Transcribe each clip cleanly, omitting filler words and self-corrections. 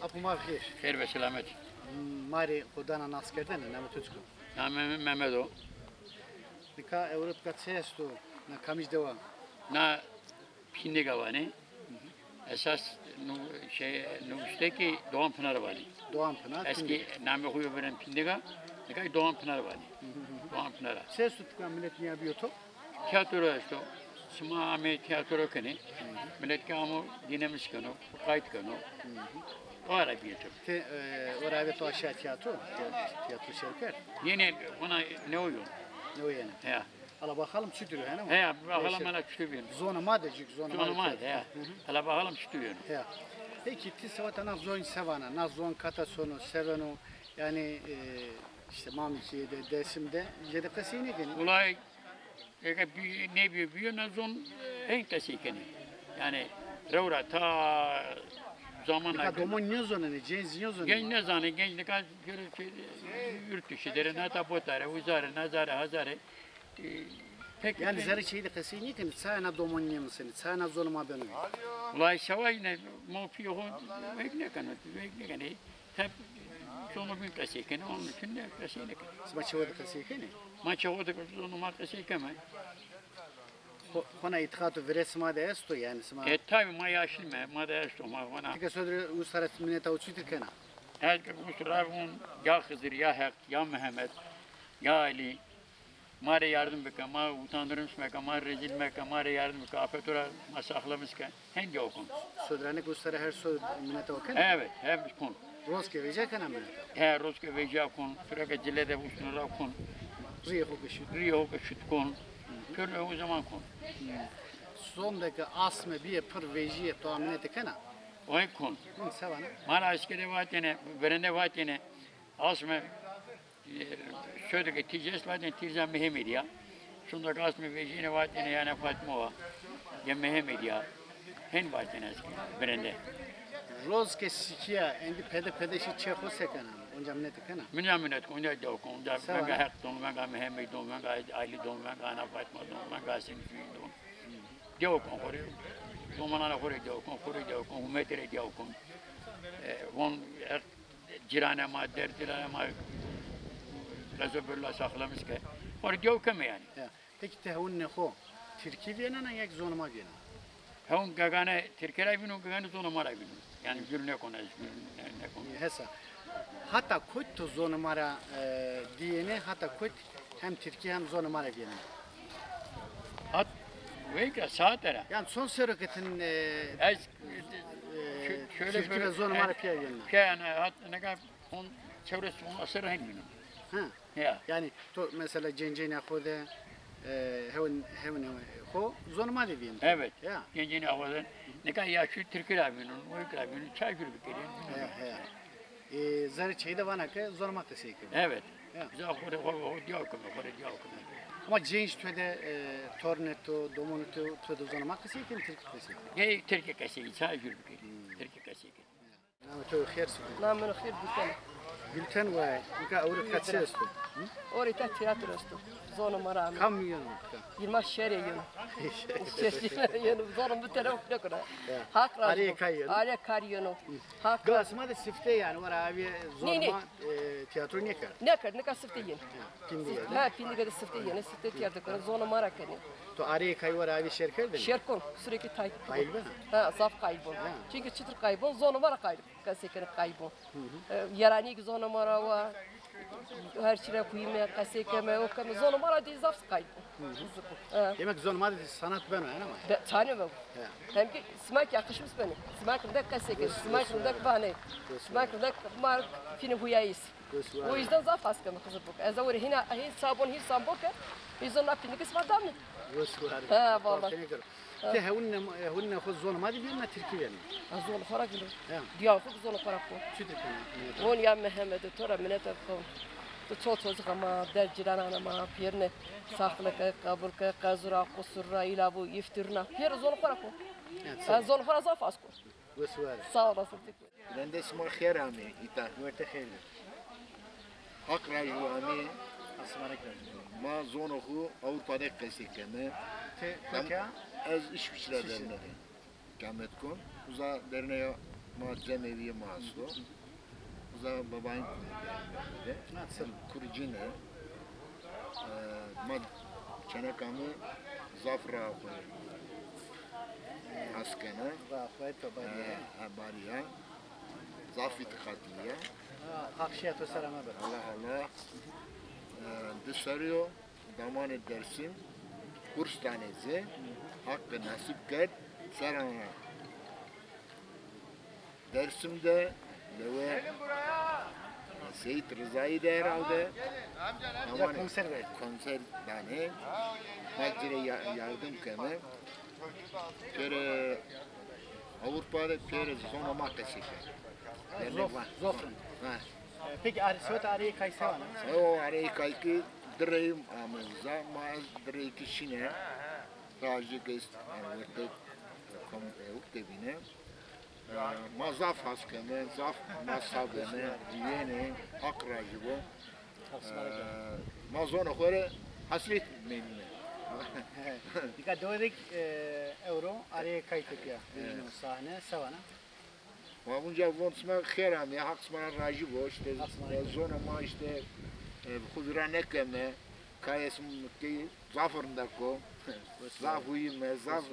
Apumar xeyr. Xeyr ve selamet. Mari Kodana askerden ne tutucu. Namım Mehmet o. Dika Avrupa kaçesto na kamış deva. Na Pindi Gavani. Esas nüfustaki Doğan Pınar Vali. Doğan Pınar. Eski namı huyu veren Pindiga. Dika Doğan Pınar Vali. Doğan Pınar'a. Ses tutukan millet niye biyoto? Tiyatro işte. Sima ame tiyatro kani. Millet ki amu dinamiz kanu. Kayıt kanu. O ara biyotum. Te oraya to aşağı tiyatro. Tiyatro şirket. Yine ona ne uyuyor? Ne o yani? Ya. Ala bakalım çütürü hani mi? He, bakalım hala çıtıyor. Zona madecik zona. Zona madde ya. Hala bakalım çıtıyor. He. Peki ti sevata zon sevana, zon kata sonu seveno yani işte Mamiki'de desimde jedekası ne gene? Olay ne büyüyor ne zon en kasikeni. Yani revra ta zamanla. Ya domon ne zonu ne genç ne zonu? Genç ne zanı genç ne kadar yurt dışıdır ne tapotare uzare nazare hazare. Yani zerre şeyde kasini ki sana domon ne misin? Sana zonuma dönüyor. Olay şavay ne mofiyo ne kanat ne kanat. Hep sonu gün kasikeni onun için de kasikeni. Smaçı var kasikeni. Maça o da sonu ma kasikeni. Kona itkatu veresma da esto yani sma. Tabii ma yaşlı ma da esto ma ona. Tika sodre usarat mineta uçutur kana. Her kusura ya Hızır ya Hak ya Mehmet ya Ali. Mare yardım beka, ma utandırmış beka, ma rezil beka, mare yardım beka, afetura masaklamış ka, hangi okun? Sodrane kusara her sod mineta okana. Evet, hem kun. Roske veja kana mineta. He, roske veja kun, sürekli cilede usnura kun. Riyo kışıt kun. Körle o zaman kun. Sondaki asme bir pır vejiye to mineta kana. Oy kun. Savana. Mara askeri vatene, verende vatene, asme şöyle tijes vatene tizam mehmediya. Şunda asme vejine vatene yani Fatma ya mehmediya. Hen vatene askeri, verende. Roske sikiya endi pede şi çeko sekana. Onca mineta kana. Minnet konya da konya menga hak don menga mehmed don menga Ali don menga ana Fatma don menga sin don. Dio kon kore. Domana kore dio kon metre dio kon. Von cirane ma derdirane ma Rezebullah saklamış ki. Var diyor ki yani. Peki tehun ne ho? Türkiye Viyana'na yak zonuma Viyana. Hon gagane Türkiye binu gagane zonuma binu. Yani gülne konuş ne konu. Hesa. Hatta kut to zonumara diyene hatta kut hem Türkiye hem zonumara Viyana. Hat ve saatera. Yani son süreketin şöyle Türkiye zonumara piya Viyana. Yani hat ne kadar on çevresi on asır hem binu. Ha. Yani to mesela cencene koda hemen ko zonuma Viyana. Evet. Ya. Cencene koda ne kadar ya şu Türkiye binu, o Türkiye binu çay bir kere. Zar şeyde bana ki zoruma kısayım. Evet. Güzel kore diyor ki. Ama genç töde torneto, domoneto töde zoruma kısayım Türkiye kısayım. Ne Türkiye kısayım çay bir kere. Türkiye kısayım. Namı to xeyr sıkı. Namı xeyr Gülten. Gülten ve ika avru kaçıyorsun. Orita tiyatrostu. Zonu marami. Kam milyon? 20 şehre yönü. Yönü zorun bir taraf ne kadar. Hak razı. Araya kayıyor. Araya kayıyor. Hak. Gasma da sifte yani var abi zoruma tiyatro ne kar? Ne kadar ne kadar sifte yön. Pindi yani. Ha pindi kadar sifte yön. Sifte tiyatro zonu marakani. To araya kay var abi şerker de. Şerkon sürekli takip. Kaybı. Ha zaf kaybol. Çünkü çıtır kaybol zonu mara kaybol. Kasekere kaybol. Yarani ki zonu mara var. Her şeye kuyma, kasekeme, o keme zonu mara değil zaf kaybol. Demek zoruma da sanat ben yani ama. Tanıyorum. Hem ki smak yakışmış benim. Smakında kaseke, smakında bana. Smakında mar film huyayız. O yüzden zaf askama kızı bu. Az öyle hina hiç sabon ki biz ona film kısmı da mı? Ha vallahi. Te hunne خود zoruma da bir Türkiye yani. Zonu para gibi. Diyor ki zonu para ko. Çütür. On ya Mehmet tora mineta ko. Çoğu ama dercilana ama pirne saklık kabul ka kazura kusura ila bu iftirna. Pir zonu para ko. Zonu para zaf asko. Sağ olasın. Ben de ismi Khairami ita. Verte xeyr. Akra yuami asmarak. Ma zonu hu Avrupa'da kesikeme. Te Az iş güçlerden. Kamet kon. Uza derneğe ma cemeviye mazlo. Uza babayın kumede. Nasıl? Kurucine. Ma çenekamı zafra koy. Askene. Rahmet babaya. Bariya. Zafit khatiya. Hakşiyat ve selama ber. Allah Allah. Dışarıyor. Daman edersin. Kurs tanesi. Hakkı nasip ked. Serana. Dersimde ve Seyit Rıza'yı da herhalde Ya konser verdi. konser tane Meclire yardım keme Pere Avrupa'da pere zona makasike. Zofran. Ha. Peki Söğüt Ariye Kay sevana? O arayı kayki direyim amıza maz direyi kişine Rajı gest anvete kom uktebine mazaf haskeme, zaf masabeme, diyene, akrajı bu. Mazona kore hasret memnun. Dikkat doğrudik euro Ariye Kay tekiya. Bizim sahne sevana. Bunca vonsma kheram ya haksma rajı bu işte zona ma işte khudra nekeme kayesum ki zaferinde ko zaf uyume zaf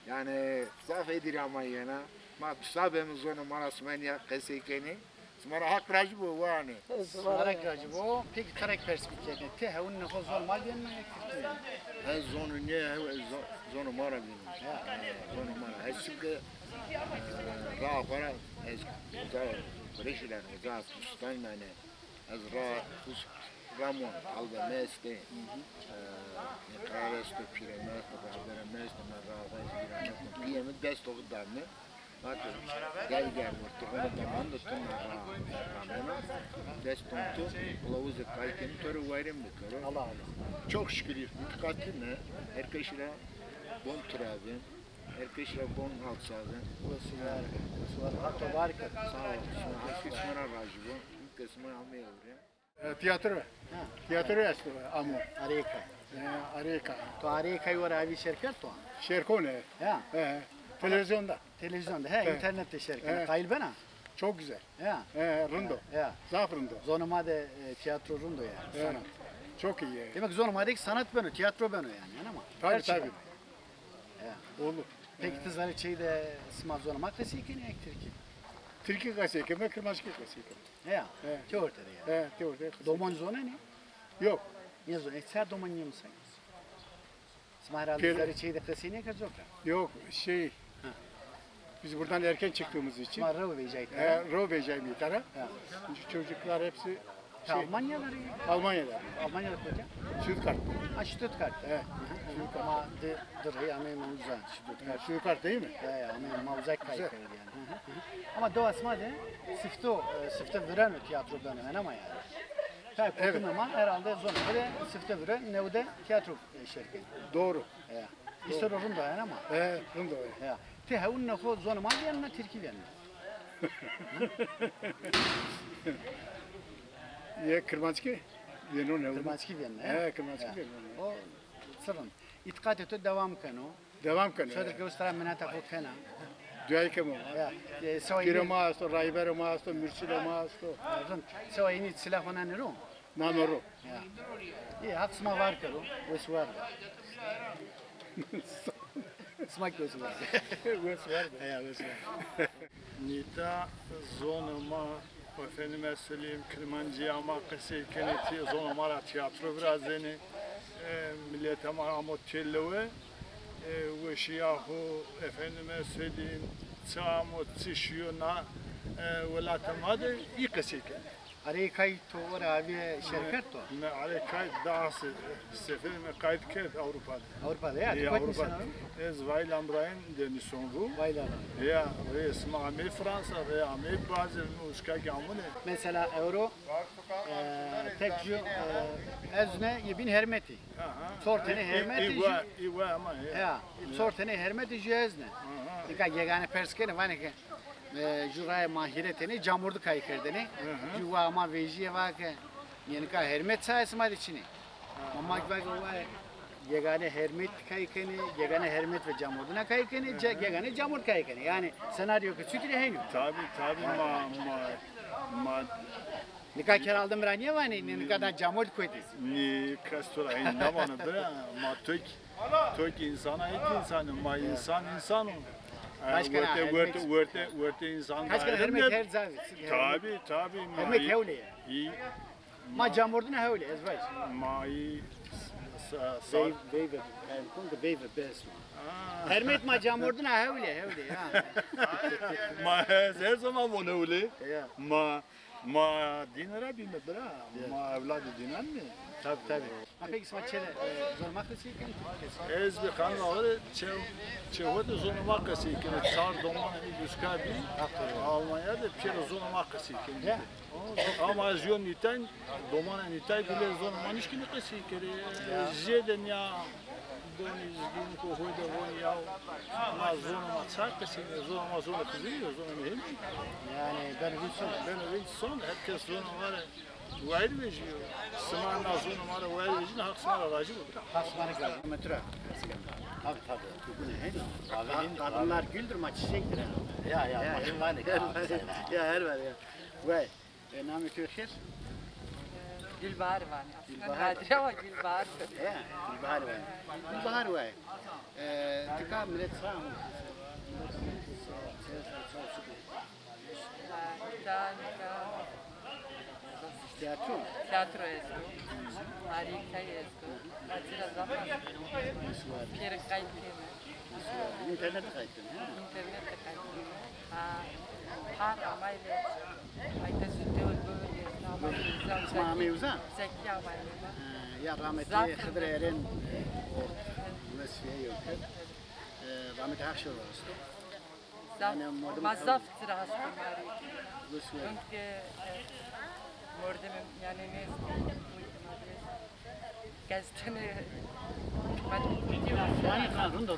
yani zaf edir ama yana ma sabem zona marasmanya kesekeni smara hak rajı bu vani Smarak racı bu. Peki tarek perspektifine. Te havun ne kozol mal yanına ektirdi. he zona ne zona mara benim zona mara eski ra para ez za reşilen za kustan mane ez ra kus Ramon alda meste Karayeste piremeste Raberemeste Merraveste Piyemin dest oğu damne Bakın gel vurdu onu tamam da tunna Ramena dest tontu Ulavuzu kalkeni törü vayrım bükürü Allah Allah. Çok şükür dikkatli ne herkesle bon turabi herkesle bon halsabi Suvar hatta harika. Sağ ol hafif smara rajı bu ilk kısmı almaya öyle Tiyatro. Tiyatro jest amo. Ariye Kay. Areka. To Ariye Kay var abi şirket to. Şerkone. Ya. Televizyonda. Televizyonda he internette şirket. Evet. Kayıl bana. Çok güzel. Ya. Rundo. Ya. Zaf rundo. Zonomade tiyatro rundo yani. Evet. Sanat. Çok iyi. Demek zonomadeki sanat beno, tiyatro beno yani ama. Tabii Her şey. tabii. Ya. Olur. Peki tızları şeyde sma zonoma kasiki ne ektirki? Türkiye kaseke mi kırmaşki kaseke. Ya. Evet. Ki ortada ya. Teoride. Domon zona ne? Yok. Ne zona? Ser domon yemsen. Sma herhalde Peri- tızları şeyde kasiki ne kadar Yok biz buradan erken çıktığımız için Sma rov vejayt. Rovecay bir tara. Ya. Çocuklar hepsi Almanyaları. Almanya'da. Almanya'da koca. Stuttgart. Ha Stuttgart. Evet. Ama de ame mavza Stuttgart. Stuttgart değil mi? Ya ame mavza kaykaydı yani. Ama doğasma de sifte veren tiyatro dönemi ama yani. Tabii Evet. ama herhalde zor. Böyle sifte veren nevde tiyatro şirketi. Doğru. Ya. İstorun da yani ama. Rundo. Ya. Te havun ne ko zor mal yanına Türkiye yani. Ye kırmaçki. Yeno ne? Kırmaçki yani. He kırmaçki. O sırrın. İtikat etti devam kano. Devam kanı. Şöyle gösteren menata ko kana. Düğay kemo. Ya. Sava Kire yeni. maasto, rayber maasto, mürsile maasto. Sava yeni silah ona ne ro? Namoro. Ya. İyi haksıma var karo. O var. Smak gözü var. Ya var. Nita zonuma efendime söyleyeyim Kırmancı ama kısa keneti zonuma tiyatro biraz zeni millete maramot çellewe ve şiyahu efendime söyleyeyim çamot çişiyona velatamadı iyi kısa Araya kayıt to var abi şirket to. Ne ale kayıt daha seferime kayıt kert Avrupa'da. Avrupa'da ya. Ya Dikkat Avrupa. misin abi? Ez vaylan Brian de nisonru. Vaylar. Ja, resma ame Fransa ve ame bazı uska gamune. Mesela euro tek ju ezne yebin hermeti. Sortene hermeti. İva ama Ya. Sortene hermeti ju ezne. Dikkat yegane perskene var ki juraya mahiretini camurdu kaykırdını. Juva ama vejiye var ki yani ka hermet sayesinde içini. Ama bak o var yegane hermit kaykeni, yegane hermit ve camorduna kaykeni, yegane camord kaykeni. Yani senaryo ki sütüyle henüz. tabii ma Nikah kere aldım ben niye var ne nikahdan camord koydu. ni kastura hin namanı bira ma Türk insana et insanı ma insan. Kaç kere Verte insan. Kaç kere hermit her zavi. Tabii. Hermit hevle ya. İyi. Ma camorduna hevle ezvaj. Ma iyi. Beyve, konda beyve bes. Hermit ma camorduna hevle ya. Ma her zaman bunu öyle. Ya. Ma dinara bilme bira. Ma evladı dinan mı? Tabii. Peki sma çele zormak istiyorsun ki? Ez bir kanalları çevre zonu makası iken çar doman ilişkabi Almanya'da bir şey zonu makası iken. Ama azyon niten domana nitay bile zonu manişkini kası iken. Zeden ya doni zgin ko hoyda von ya ma zonu maksa kası zonu kızıyor zonu mühim. Yani ben Son herkes zonu var. Vayr vejiyor. Sımanla zonu var vayr vejin haksına aracı bu. hasmanı gel. Metra. Tabii. Bu ne hey? Kadınlar güldür ma çiçektir. Ya. Her var ya. Vay. Namı Türkçe? Gülbahar var. Gülbahar. Nadir ama Gülbahar. Ya, Gülbahar var. Gülbahar var. Tıka millet sağ mı? Tiyatro. Tiyatro esto. Harika esto. Hazır zaman. Piyere kaydını. İnternet kaydın. İnternette kaydını. Har amayla. Ayda zütte böyle. Ama mevza. Zeki amayla. Ya rahmetli Hıdır Eren mesleği yok. Rahmetli Akşar var işte. Mazaf tirası mari. Mesleği. Çünkü mordem yani ne gazeteni Yani kan rundo.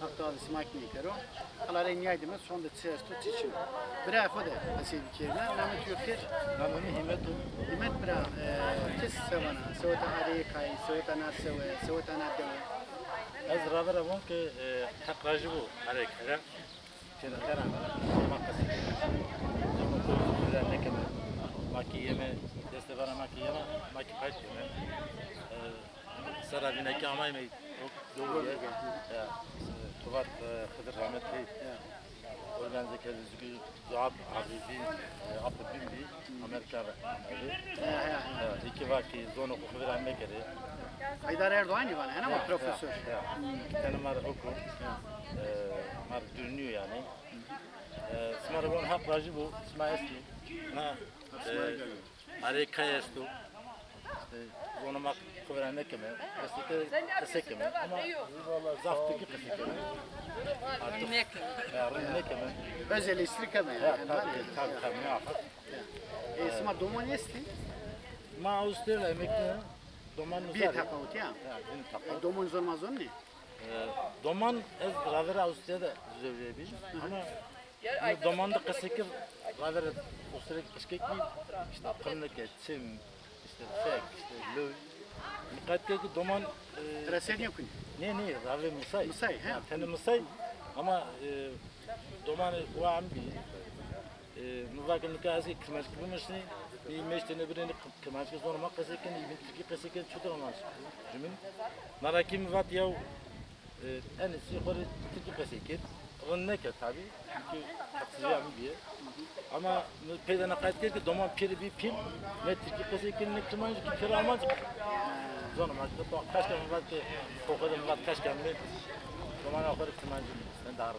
Hatta abi smak ne kero. Alara niyaydı mı sonda tsesto çiçim. Bira fode asil kirna namet yokir. Namını himmet Himmet bira tis sevana. Sevata harikay, sevata na sevata na dewa. Ez radara von ki hak racı bu harekete. Şimdi her an makası. Sonra ne kadar makiyeme destekara makiyeme makipayt yeme. Sarabine ki amayme doğru ya. Tuvat Hıdır rahmetli organize kedisi Zuhab Abibi Abdülbimbi Amerika'da. İki vakit zonu kufu vermek gereği. Haydar Erdoğan var ama profesör. Tanım var oku. Mar dünüyor yani. Smarabon hak racı bu. Sma eski. Na Areka estu. Zonu mak kuveran nekeme. Kesekeme. Ama zaftı ki kesekeme. Artık nekeme. Özel istikame yani. Tabii ne yapar? Sma doman esti. Ma Avustralya emekli. Doman Bir takavut ya. Doman zormaz on ne? Doman ez ravera Avustralya'da zövleyebilir ama domanda kesekir ravera Avustralya keşkek mi işte kırnık çim işte fek işte löv dikkat ki doman Resen yok. ne ravera misay ha. Tane misay ama doman o ambi Nuvakın nikahı kırmaz gibi mesela bir meştene birini kırmaz ki sonra makasıken ibintiki kasıken çutur olmaz. Cümün narakim vat yav en iyisi kore tiki kasıken rınnek tabi çünkü haksızlığa mı diye ama pedana kayıt ki doman piri bir pil ne tiki kasıken ne kırmaz ki piri almaz. Sonra makasıda kaç kere vat ki kokadın vat kaç kere mi doman akar kırmaz sen darı.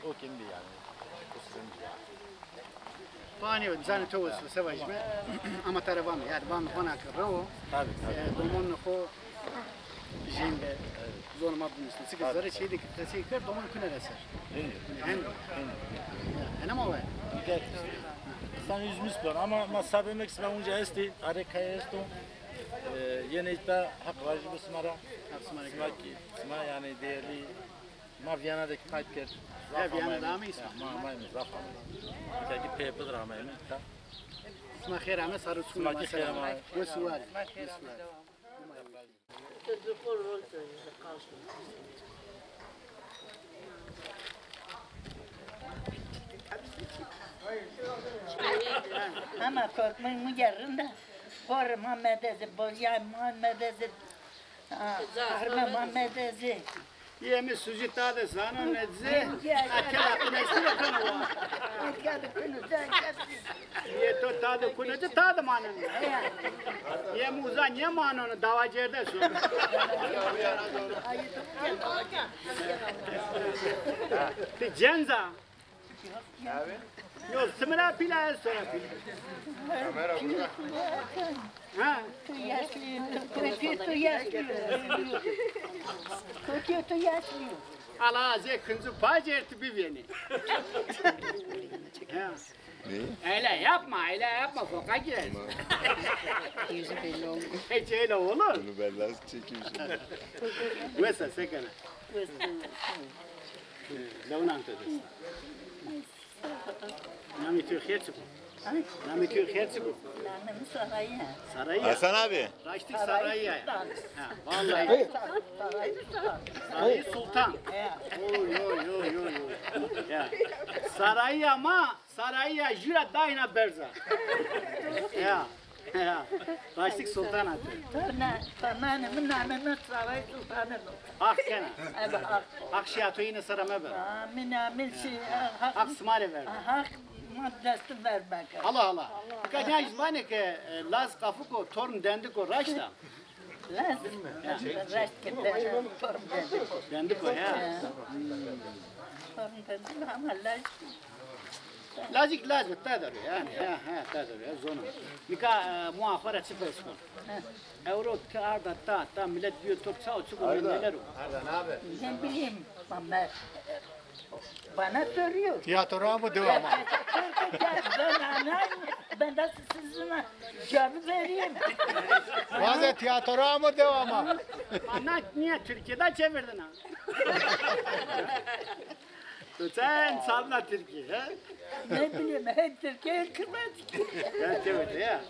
O kimdi yani? Pani zani to was savajme ama taravam yani bana karo Tabii. domon ko jinde zon mabdun sıkızları şeydi kesikler domon küne eser. Ana mı var? Sen yüzmüş plan ama masabemek sıvunca esti harekaya esto yine işte hak vacibı smara smaki sma yani değerli ma Viyana'daki kayıtlar Ya Viyana'da mı ismi? Ma zafa. Peki paper ama ta. Sma khair ama sarı sunu Sma ki khair ama. Vesuar. Mahkeme devam. Ama korkmayın mı yarın da Kor Muhammed'e, Bozya Muhammed'e, Harma Muhammed'e. Yemi suji tadı sana nedze. Akela kunesi kanwa. Ye to tadı kunesi tadı manen. Ye muza ne manen davacerde su. Ti cenza. Yok smira pila es sonra pila. Ha? Kötü yaşlıyor. Ala ze kınzı pacerti bir beni. Öyle yapma foka girersin. Yüzü belli olmuyor. Hiç öyle olur. Bunu ben nasıl çekeyim şimdi? Vesa sekana. Launan tadız. Nami tüy xerçiku. Nami tüy xerçiku. Lanım saraya. Sarayı. Hasan abi. Raştık sarayı. Ha, vallahi. Sarayı sultan. Yo. Ya. Sarayı ama sarayı jüra dayına berza. Ya. Raştık sultan adı. Tananımın namına saray sultanım. Ak kana. Evet. Ak şiyato yine sarama ver. Amin şey. Ak smare ver. Hak maddesi vermek. Allah. Kaçan jlane ke Laz kafuko torun dendiko raşta. Lazım. Rastgele torun dedik. Dendiko ya. Torun dedik ama lazım. Lazım tadır yani. Tadır ya zonu. Mika muafara çıpıskon. Euro arda ta millet diyor top sağ çıkıyor neler o. Ne bileyim ama bana soruyor. Tiyatro mu devam mı? Ben de sizinle cevap vereyim. Bazen tiyatro mu devam mı? Anne niye Türkiye'den çevirdin ha? Sen salla Türkiye ha? Ne bileyim hep Türkiye kırmızı. Ben çevirdi ya.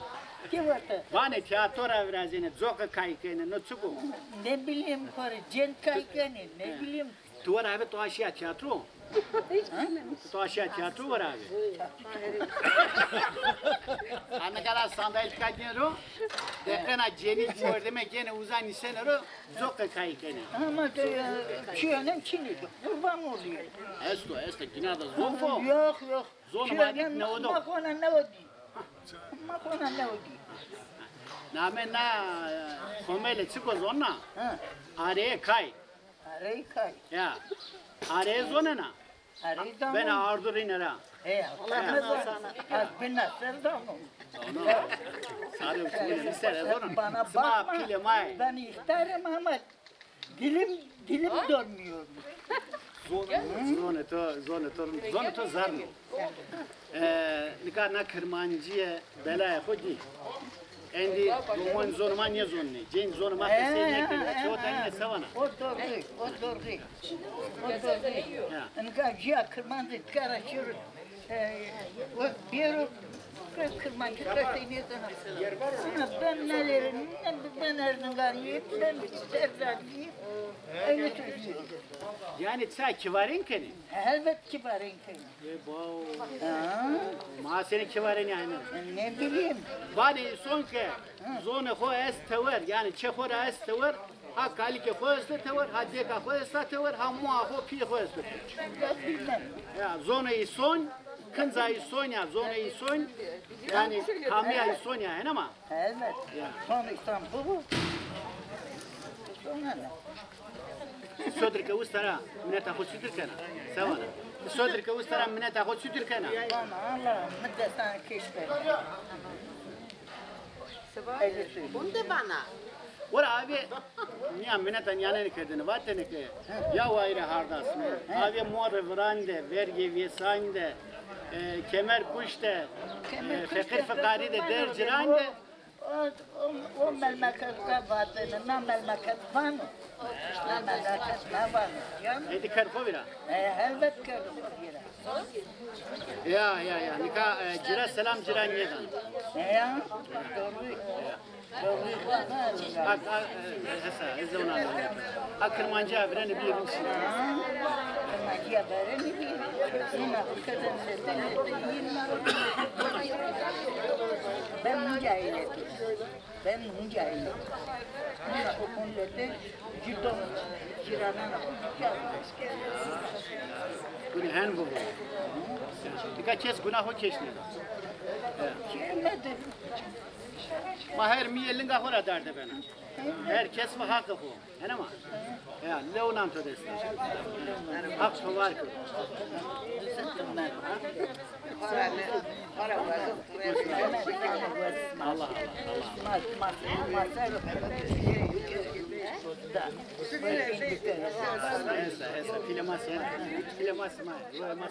Kim vardı? Bana tiyatro evrazine zoka kaykene no çıkıyor. Ne bileyim kore cen kaykani ne bileyim. Tuvar abi to aşağı tiyatro. To aşağı tiyatro var abi. Anne kadar sandalye kaydero. Dekana ceni bu demek gene uzan isenero zoka kaykene. Ama çiğnem çiniydi. Kurban oluyor. Esto yine de zonfo. Yok. Zonu madik ne oldu? Makona ne oldu? Makona ne oldu? Name na komele çıko zonna. Araya kay. Arayı kay. Ya. Araya zonena. Arayı da Ben ardurinera. Allah ne sana. Az bin nasıl da mı? Sarı uçuyor misere zorun. Bana Sma bakma. pile may. Ben isterim ama dilim dönmüyor. Zone to zarno. Nika na kırmancıya belaya koydu. Endi domon zonuma niye zonne? Cenk zonuma keseye kıldı. Çoğuta yine savana. O doğru. Enka ciğer kırmancı karışır. O bir kırmancı karıştığını ben nelerin, ben nereden ben sevdiğim. Öyle söylüyorum. Yani sen kivarin keni. Elbet kibarın köyü. Ma seni kivarin yani. Ne bileyim. Bani son ke zone ho estever yani çekora estever. Ha kalike ho estever, ha deka ho estever, ha mua ho pi ho estever. Bilmem. Ya zoneyi son, kınzayı son ya zoneyi son. Yani kamyayı son yani ama. Elbet. Son İstanbul'u. Sonra ne? Sodrika ustara mineta ho sütürkena. Savana. Sodrika ustara mineta ho sütürkena. Bana Allah müddetsen keşfe. Öyle söyleyeyim. Bunu bana. Ora abi niya mineta yani kedini vatene ke ya vayre hardasın. Abi muarre vrande vergi vesande kemer kuşte fakir fakari de dercirande. O memlekette vatene, ne memleket var mı? Ne memleket ne var mı? Edi karkovira. Elbet karışır. Ya, nika cira selam cira niyedan. Ya, doğru. Ak, hesa, ezona. Akırmancı abire ne bir misin? Magia barani bir. Yine o kadar ben mücahit. Ben mücahit. Ama o konuda cidden kirana Günahın bu. Birkaç kez günah o keçti. kirledim. Ma her miyelin kahura derdi bana. Herkes mi hakkı bu? Hene ma? Ya, leonam todestin. Hak var ki. Allah. Esa, filemas ya. Filemas ma. Tamam.